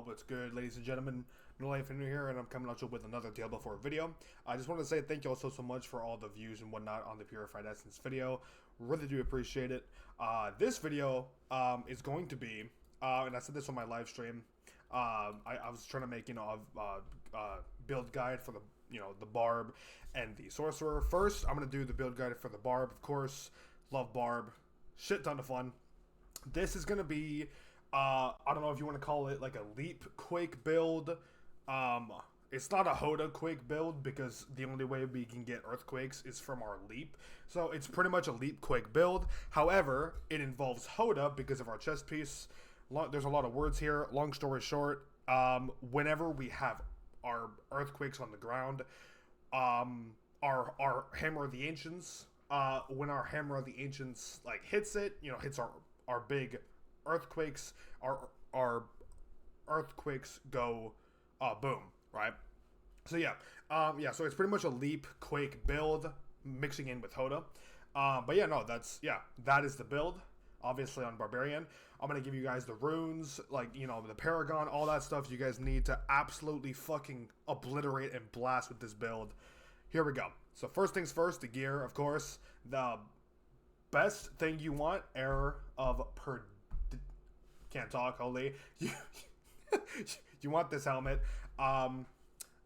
What's good, ladies and gentlemen? No Life in here, and I'm coming at you with another Diablo 4 video. I just wanted to say thank you all so much for all the views and whatnot on the Purified Essence video. Really do appreciate it. This video is going to be, and I said this on my live stream. I was trying to make a build guide for the Barb and the Sorcerer. First, I'm gonna do the build guide for the Barb. Of course, love Barb, shit ton of fun. This is gonna be, I don't know if you want to call it like a Leap Quake build. It's not a Hoda Quake build because the only way we can get Earthquakes is from our Leap. So it's pretty much a Leap Quake build. However, it involves Hoda because of our chest piece. There's a lot of words here. Long story short, whenever we have our Earthquakes on the ground, our Hammer of the Ancients, when our Hammer of the Ancients like hits it, hits our big Earthquakes, our Earthquakes go boom, right? So so it's pretty much a Leap Quake build mixing in with Hoda. That is the build. Obviously on Barbarian, I'm gonna give you guys the runes, the Paragon, all that stuff you guys need to absolutely fucking obliterate and blast with this build. Here we go. So first things first, the gear, of course. The best thing you want, can't talk, holy. You want this helmet.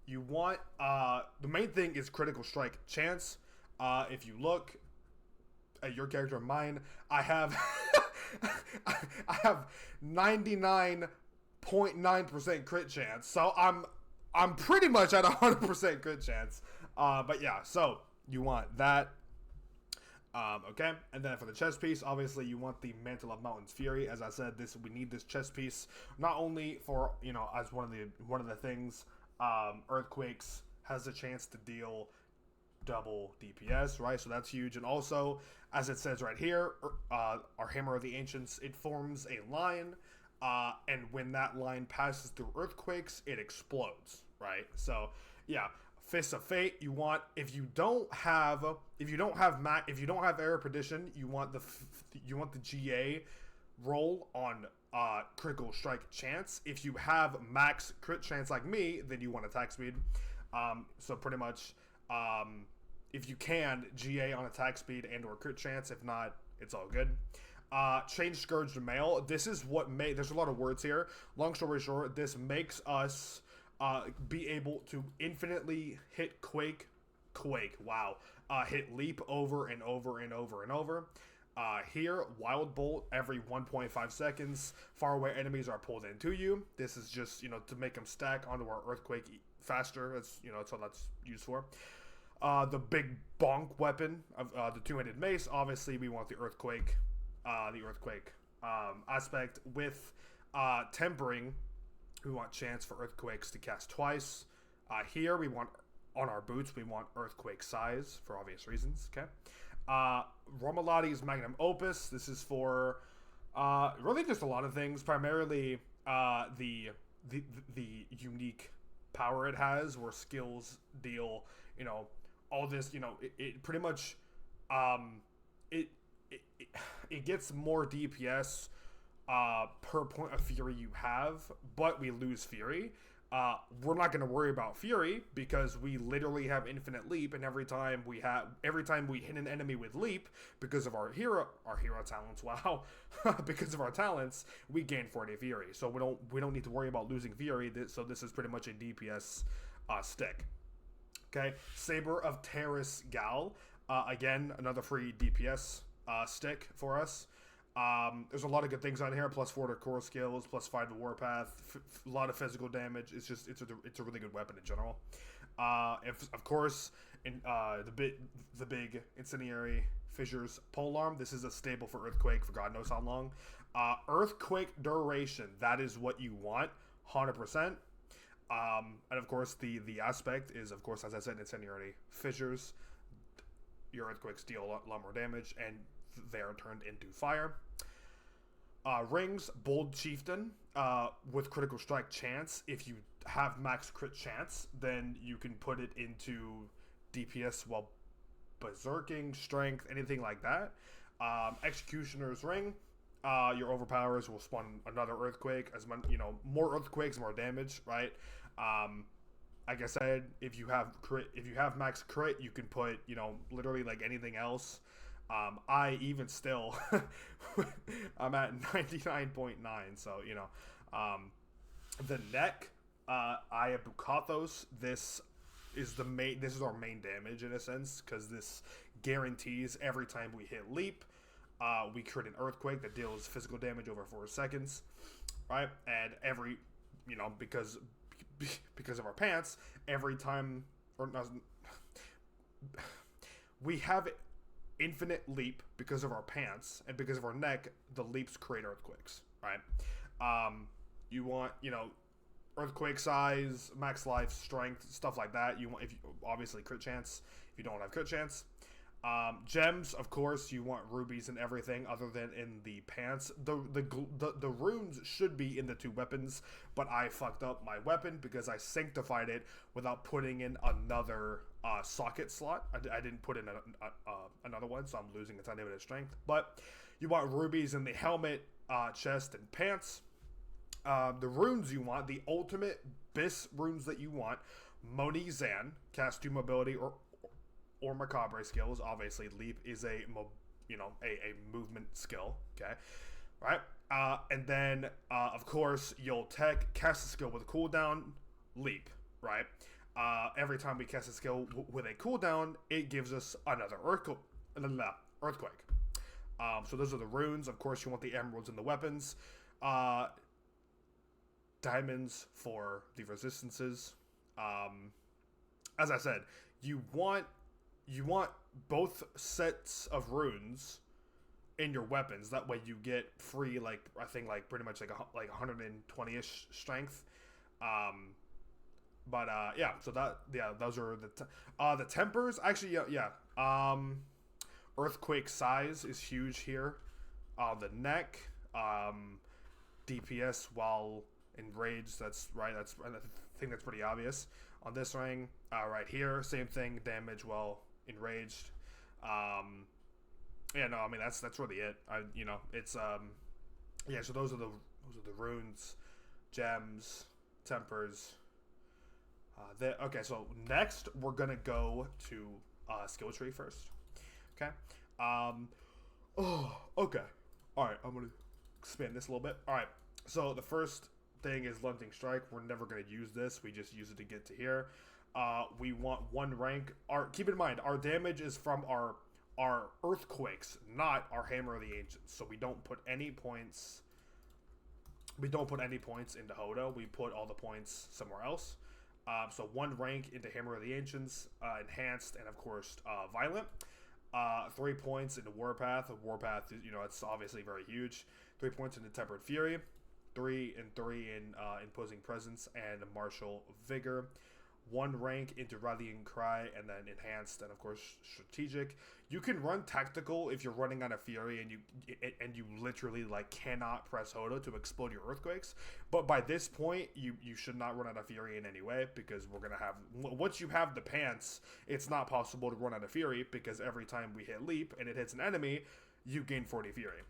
You want, the main thing is critical strike chance. If you look at your character and mine, I have I have 99.9% crit chance. So I'm pretty much at 100% crit chance. So you want that. Okay, and then for the chest piece, obviously you want the Mantle of Mountain's Fury. As I said, we need this chest piece not only for as one of the things. Earthquakes has a chance to deal double DPS, right? So that's huge. And also, as it says right here, our Hammer of the Ancients, it forms a line, and when that line passes through Earthquakes, it explodes, right? So yeah, Fists of Fate. You want, if you don't have Air Perdition, you want the GA roll on critical strike chance. If you have max crit chance like me, then you want attack speed. So pretty much, if you can, GA on attack speed and or crit chance. If not, it's all good. Change Scourge to Mail. This is what there's a lot of words here. Long story short, this makes us be able to infinitely hit Quake, wow. Hit Leap over and over and over and over. Here, Wild Bolt every 1.5 seconds. Far away enemies are pulled into you. This is just, to make them stack onto our Earthquake faster. That's, that's all that's used for. The big bonk weapon of the two-handed mace. Obviously, we want the Earthquake aspect with tempering. We want chance for Earthquakes to cast twice. Here, we want on our boots, we want Earthquake size for obvious reasons. Okay. Romalati's Magnum Opus. This is for really just a lot of things. Primarily the unique power it has, where skills deal, all this, it pretty much it gets more DPS per point of Fury you have, but we lose Fury. We're not going to worry about Fury because we literally have infinite Leap, and every time we hit an enemy with Leap, because of our hero talents, wow, because of our talents, we gain 40 Fury. So we don't need to worry about losing Fury. So this is pretty much a DPS stick. Okay, Saber of Terrace Gal. Again, another free DPS stick for us. There's a lot of good things on here. +4 to core skills, +5 to warpath, a lot of physical damage. It's a really good weapon in general. Of course, in the big incendiary fissures polearm. This is a staple for Earthquake for God knows how long. Earthquake duration. That is what you want, 100%. And of course, the aspect is, of course, as I said, incendiary fissures. Your Earthquakes deal a lot more damage, and they are turned into fire. Rings, Bold Chieftain, with critical strike chance. If you have max crit chance, then you can put it into DPS while berserking, strength, anything like that. Executioner's Ring. your overpowers will spawn another earthquake. As much, more earthquakes, more damage, right? Like I said, if you have max crit, you can put literally like anything else. I even still, I'm at 99.9. So the neck, I have Bukathos. This is our main damage in a sense, because this guarantees every time we hit leap, we crit an earthquake that deals physical damage over 4 seconds, right? And every, because of our pants, every time, we have infinite leap because of our pants, and because of our neck, the leaps create earthquakes, right? You want, earthquake size, max life, strength, stuff like that. You want, if you, obviously crit chance. If you don't have crit chance, gems, of course, you want rubies and everything other than in the pants. The runes should be in the 2 weapons, but I fucked up my weapon because I sanctified it without putting in another socket slot. I didn't put in another one, so I'm losing a tiny bit of strength. But you want rubies in the helmet, chest, and pants. The runes you want, the ultimate bis runes that you want: Moni Zan, cast 2 mobility or macabre skills. Obviously, leap is a movement skill. Okay, right? And then of course, Yol Tech, cast a skill with a cooldown, leap. Right? Every time we cast a skill with a cooldown, it gives us another earthquake. So those are the runes. Of course, you want the emeralds and the weapons. Diamonds for the resistances. As I said, you want both sets of runes in your weapons. That way you get free, like, I think, like, pretty much like 120-ish strength. Yeah, so those are the tempers. Actually, earthquake size is huge here. The neck, DPS while enraged. That's right. I think that's pretty obvious on this ring. Right here, same thing. Damage while enraged. That's really it. It's So those are the runes, gems, tempers. Okay, so next we're gonna go to skill tree first. Okay. Okay. All right. I'm gonna expand this a little bit. All right. So the first thing is Lunging Strike. We're never gonna use this. We just use it to get to here. We want 1 rank. Keep in mind, our damage is from our earthquakes, not our Hammer of the Ancients. So we don't put any points. We don't put any points into Hodo. We put all the points somewhere else. So 1 rank into Hammer of the Ancients, Enhanced, and of course Violent. 3 points into Warpath. Warpath, it's obviously very huge. 3 points into Tempered Fury. 3 and 3 in Imposing Presence and Martial Vigor. 1 rank into Rallying Cry, and then Enhanced, and of course Strategic. You can run Tactical if you're running on a Fury and you literally cannot press Hodo to explode your earthquakes. But by this point, you should not run out of Fury in any way, because we're gonna have, once you have the pants, it's not possible to run out of Fury, because every time we hit leap and it hits an enemy, you gain 40 Fury.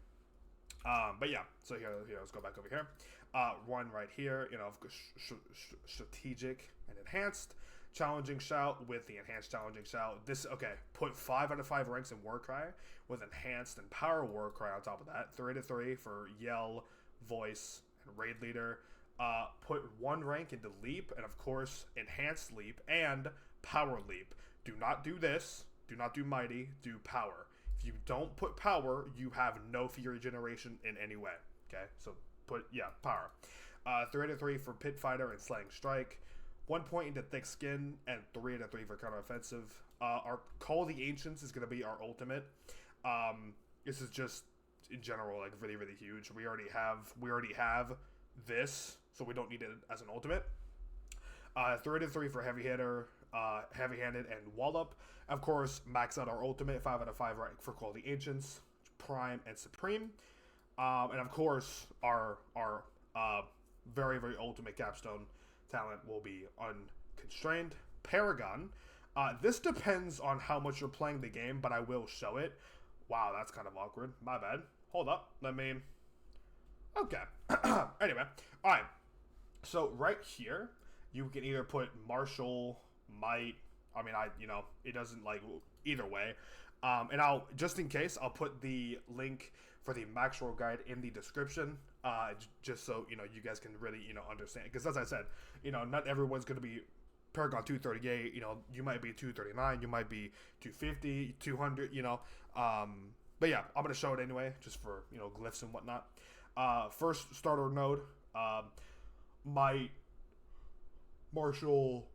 But yeah, so here let's go back over here. 1 right here, Strategic and Enhanced. Challenging Shout with the Enhanced Challenging Shout. Put 5 out of 5 ranks in Warcry with Enhanced and Power Warcry on top of that. 3 to 3 for Yell, Voice, and Raid Leader. Put 1 rank into Leap, and of course Enhanced Leap and Power Leap. Do not do this. Do not do Mighty. Do Power. If you don't put Power, you have no Fury generation in any way. Okay, so Power. 3 to 3 for Pit Fighter and Slaying Strike. 1 point into Thick Skin, and 3 to 3 for Counter Offensive. Our Call of the Ancients is going to be our ultimate. This is just in general really, really huge. We already have this, so we don't need it as an ultimate. 3 to 3 for Heavy Hitter, Heavy Handed, and Wallop. Of course, max out our ultimate. 5 out of 5 rank for Call of the Ancients, Prime, and Supreme. And of course, our very, very ultimate capstone talent will be Unconstrained. Paragon. This depends on how much you're playing the game, but I will show it. Wow, that's kind of awkward. My bad. Hold up. Let me Okay. Anyway, all right. So right here, you can either put Marshall, Might. I mean, it doesn't like either way. And I'll just in case, I'll put the link for the max roll guide in the description, just so you guys can really understand. Because as I said, not everyone's gonna be Paragon 238. You might be 239, you might be 250, 200. But yeah, I'm gonna show it anyway, just for glyphs and whatnot. First starter node, Might, Marshall,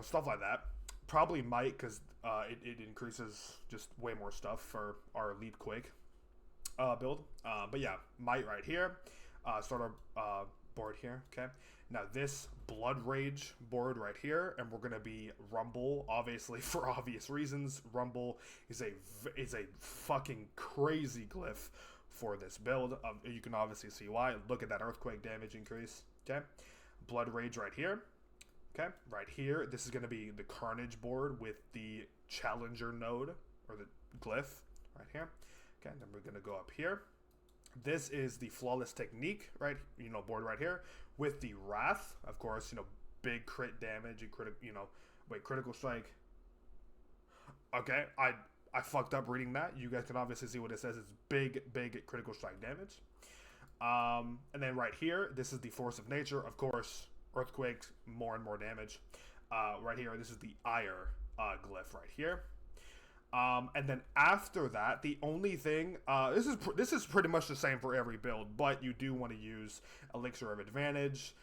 stuff like that. Probably Might, because it increases just way more stuff for our Leap Quake build. But yeah, Might right here. Starter board here. Okay. Now this Blood Rage board right here, and we're gonna be Rumble, obviously for obvious reasons. Rumble is a fucking crazy glyph for this build. You can obviously see why. Look at that earthquake damage increase. Okay. Blood Rage right here. Okay, right here, this is going to be the Carnage board with the Challenger node, or the glyph, right here. Okay, then we're going to go up here. This is the Flawless Technique, right, board right here, with the Wrath, of course, big crit damage and critical strike. Okay, I fucked up reading that. You guys can obviously see what it says. It's big critical strike damage. And then right here, this is the Force of Nature, of course. Earthquakes, more and more damage. Right here, this is the Ire glyph right here. And then after that, the only thing, this is pretty much the same for every build, but you do want to use Elixir of Advantage,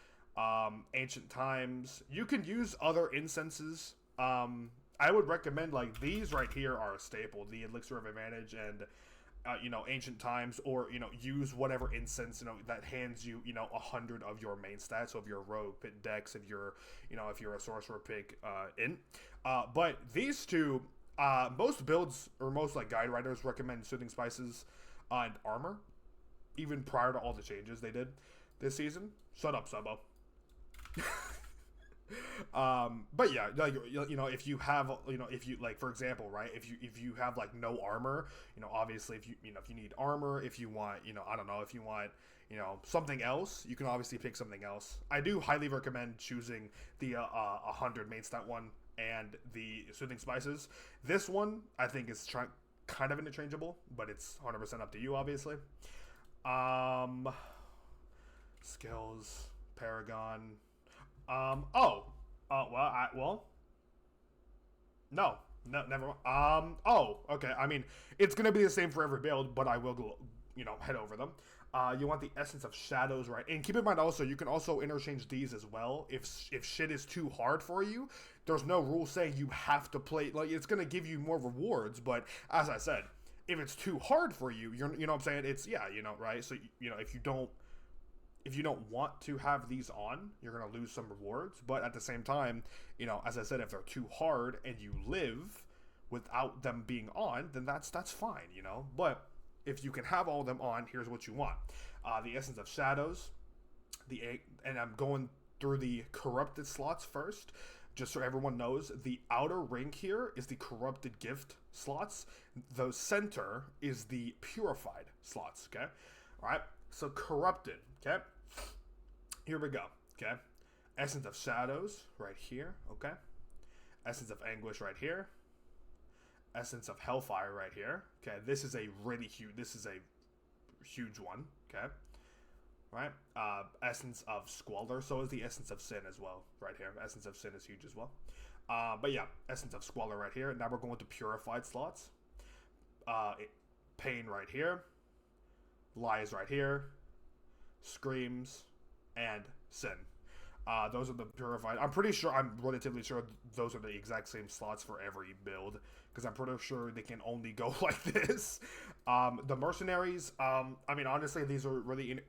Ancient Times. You can use other incenses. I would recommend like these right here are a staple, the Elixir of Advantage and Ancient Times, or use whatever incense that hands you 100 of your main stats. So if you're a rogue, pick Dex. If you're if you're a sorcerer, pick Int. But these two, most builds or most like guide writers recommend Soothing Spices and Armor, even prior to all the changes they did this season. Shut up, Subbo. But yeah, like if you have if you like, for example, right, if you have like no armor, obviously if you if you need armor, if you want I don't know, if you want something else, you can obviously pick something else. I do highly recommend choosing the 100 main stat one and the Soothing Spices. This one I think is kind of interchangeable, but it's 100% up to you, obviously. Skills, Paragon. No, never mind. Okay. I mean, it's gonna be the same for every build, but I will go, head over them. You want the Essence of Shadows, right? And keep in mind also, you can also interchange these as well. If shit is too hard for you, there's no rule saying you have to play. Like, it's gonna give you more rewards, but as I said, if it's too hard for you, you know what I'm saying? It's right? So if you don't want to have these on, you're going to lose some rewards. But at the same time, as I said, if they're too hard and you live without them being on, then that's fine, But if you can have all of them on, here's what you want. The Essence of Shadows, and I'm going through the Corrupted slots first, just so everyone knows. The outer ring here is the Corrupted Gift slots. The center is the Purified slots, okay? All right? So Corrupted, okay? Here we go, okay? Essence of Shadows right here, okay? Essence of Anguish right here. Essence of Hellfire right here. Okay, this is a huge one, okay? Right? Essence of Squalor, so is the Essence of Sin as well, right here. Essence of Sin is huge as well. But yeah, Essence of Squalor right here. Now we're going to Purified slots. Pain right here. Lies right here. Screams, and Sin. Those are the Purified. I'm relatively sure those are the exact same slots for every build, because I'm pretty sure they can only go like this. The Mercenaries, I mean, honestly, these are really,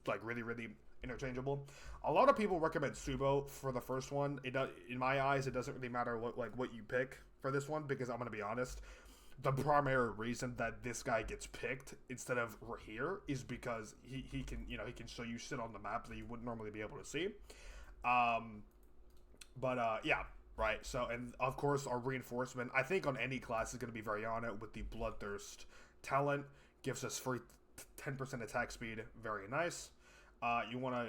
really interchangeable. A lot of people recommend Subo for the first one. In my eyes, it doesn't really matter what you pick for this one, because I'm going to be honest, the primary reason that this guy gets picked instead of Rahir is because he can show you shit on the map that you wouldn't normally be able to see. Yeah, right. So, and of course our reinforcement, I think on any class is going to be very on it with the Bloodthirst talent. Gives us 10% attack speed, very nice. You want to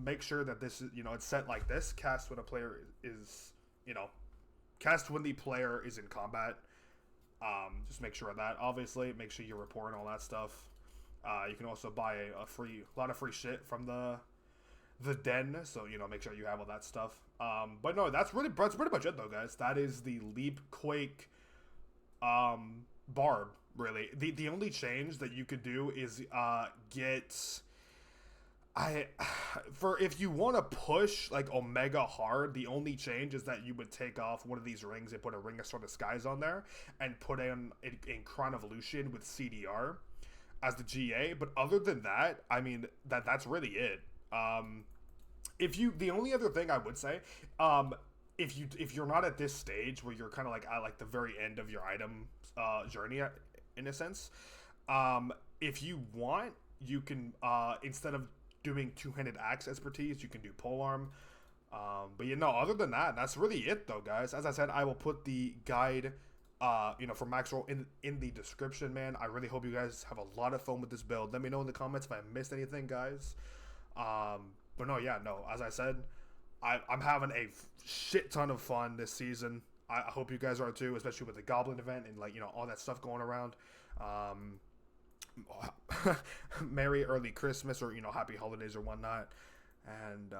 make sure that this is, it's set like this. Cast when a player is, cast when the player is in combat. Just make sure of that. Obviously, make sure you're reporting all that stuff. You can also buy a lot of free shit from the den, so make sure you have all that stuff. But no, that's pretty much it though, guys. That is the Leap Quake Barb. Really, the only change that you could do is if you want to push like Omega hard, the only change is that you would take off one of these rings and put a Ring of Sword of Skies on there and put in Crown Evolution with CDR as the GA. But other than that, I mean that's really it. The only other thing I would say, if you're not at this stage where you're kind of like at like the very end of your item journey in a sense, if you want, you can instead of doing two-handed axe expertise, you can do polearm. But other than that, that's really it though, guys. As I said, I will put the guide for max roll in the description, man. I really hope you guys have a lot of fun with this build. Let me know in the comments if I missed anything, guys. But as I said, I'm having a shit ton of fun this season. I hope you guys are too, especially with the Goblin event and all that stuff going around. Merry early Christmas or happy holidays or whatnot. And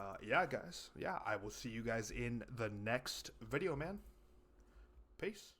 guys, I will see you guys in the next video, man. Peace.